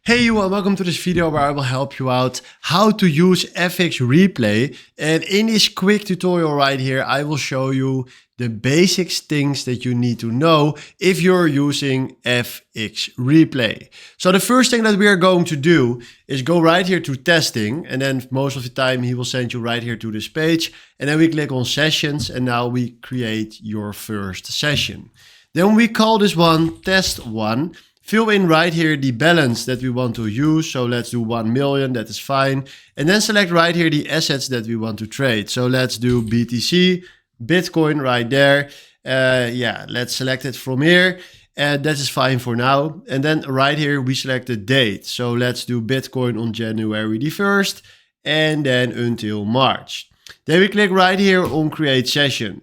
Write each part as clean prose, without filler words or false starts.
Hey you and welcome to this video where I will help you out how to use FX Replay. And in this quick tutorial right here, I will show you the basic things that you need to know if you're using FX Replay. So the first thing that we are going to do is go right here to testing, and then most of the time he will send you right here to this page, and then we click on sessions, and now we create your first session. Then we call this one test 1. Fill in right here the balance that we want to use. So let's do 1 million, that is fine. And then select right here the assets that we want to trade. So let's do BTC, Bitcoin right there. Let's select it from here. And that is fine for now. And then right here, we select the date. So let's do Bitcoin on January the 1st and then until March. Then we click right here on create session.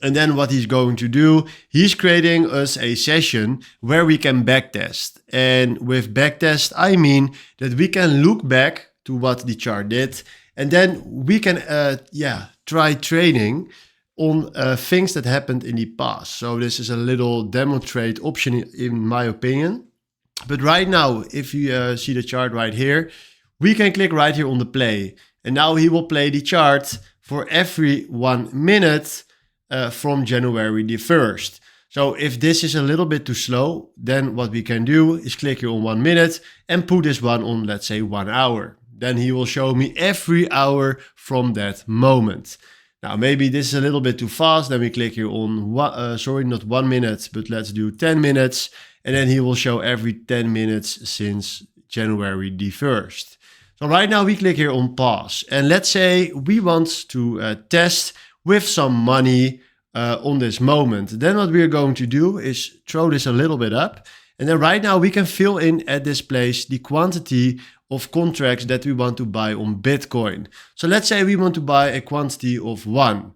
And then what he's going to do, he's creating us a session where we can backtest. And with backtest, I mean that we can look back to what the chart did. And then we can try trading on things that happened in the past. So this is a little demo trade option in my opinion. But right now, if you see the chart right here, we can click right here on the play. And now he will play the chart for every 1 minute from January the 1st. So if this is a little bit too slow, then what we can do is click here on 1 minute and put this one on, let's say 1 hour. Then he will show me every hour from that moment. Now maybe this is a little bit too fast. Then we click here on, not 1 minute, but let's do 10 minutes. And then he will show every 10 minutes since January the 1st. So right now we click here on pause. And let's say we want to test with some money on this moment. Then what we're going to do is throw this a little bit up. And then right now we can fill in at this place the quantity of contracts that we want to buy on Bitcoin. So let's say we want to buy a quantity of 1.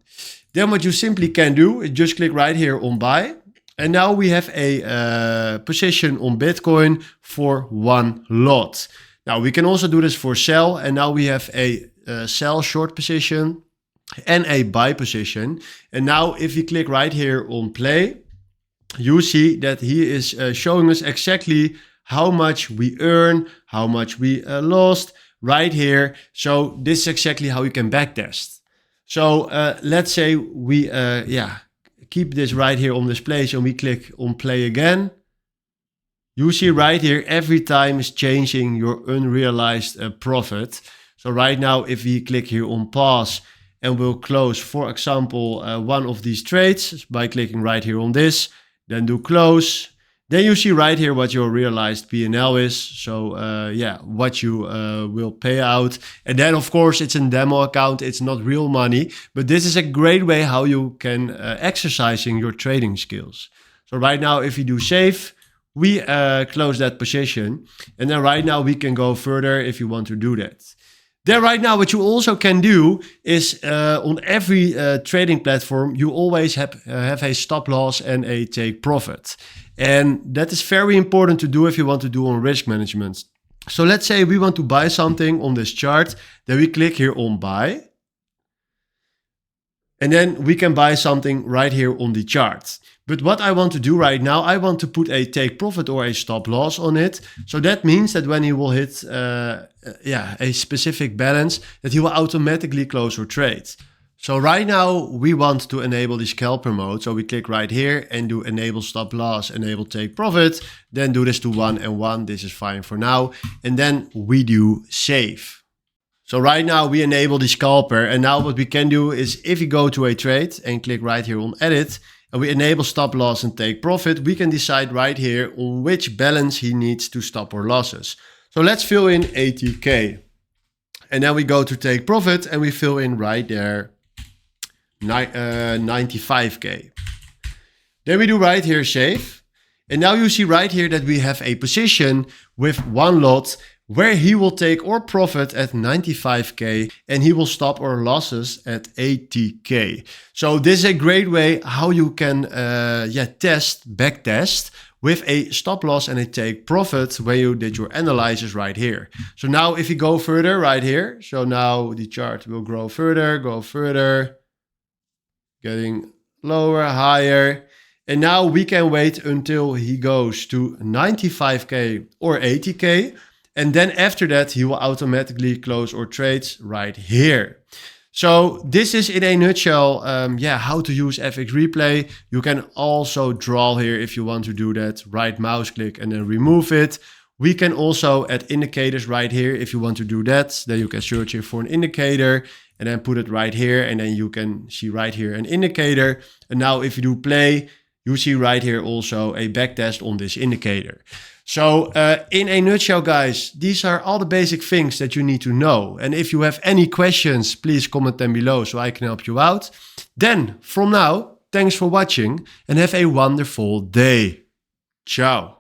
Then what you simply can do is just click right here on buy. And now we have a position on Bitcoin for 1 lot. Now we can also do this for sell. And now we have a sell short position and a buy position. And now if you click right here on play, you see that he is showing us exactly how much we earn, how much we lost right here. So this is exactly how you can backtest. So let's say we keep this right here on this place and we click on play again. You see right here, every time is changing your unrealized profit. So right now, if we click here on pause, and we'll close, for example, one of these trades by clicking right here on this, then do close. Then you see right here what your realized P&L is. So what you will pay out. And then of course it's a demo account, it's not real money, but this is a great way how you can exercising your trading skills. So right now, if you do save, we close that position. And then right now we can go further if you want to do that. Then right now, what you also can do is on every trading platform, you always have a stop loss and a take profit. And that is very important to do if you want to do on risk management. So let's say we want to buy something on this chart, then we click here on buy. And then we can buy something right here on the chart. But what I want to do right now, I want to put a take profit or a stop loss on it. So that means that when he will hit a specific balance, that he will automatically close our trade. So right now we want to enable the scalper mode. So we click right here and do enable stop loss, enable take profit, then do this to 1 and 1. This is fine for now. And then we do save. So right now we enable the scalper, and now what we can do is if you go to a trade and click right here on edit and we enable stop loss and take profit, we can decide right here on which balance he needs to stop our losses. So let's fill in 80K, and then we go to take profit and we fill in right there 95K. Then we do right here save, and now you see right here that we have a position with 1 lot where he will take our profit at 95K and he will stop our losses at 80K. So this is a great way how you can backtest with a stop loss and a take profit when you did your analysis right here. So now if you go further right here, so now the chart will go further, getting lower, higher. And now we can wait until he goes to 95K or 80K. And then after that, he will automatically close our trades right here. So this is in a nutshell, how to use FX Replay. You can also draw here if you want to do that. Right mouse click and then remove it. We can also add indicators right here if you want to do that. Then you can search here for an indicator and then put it right here. And then you can see right here an indicator. And now if you do play, you see right here also a backtest on this indicator. So in a nutshell, guys, these are all the basic things that you need to know. And if you have any questions, please comment them below so I can help you out. Then from now, thanks for watching and have a wonderful day. Ciao.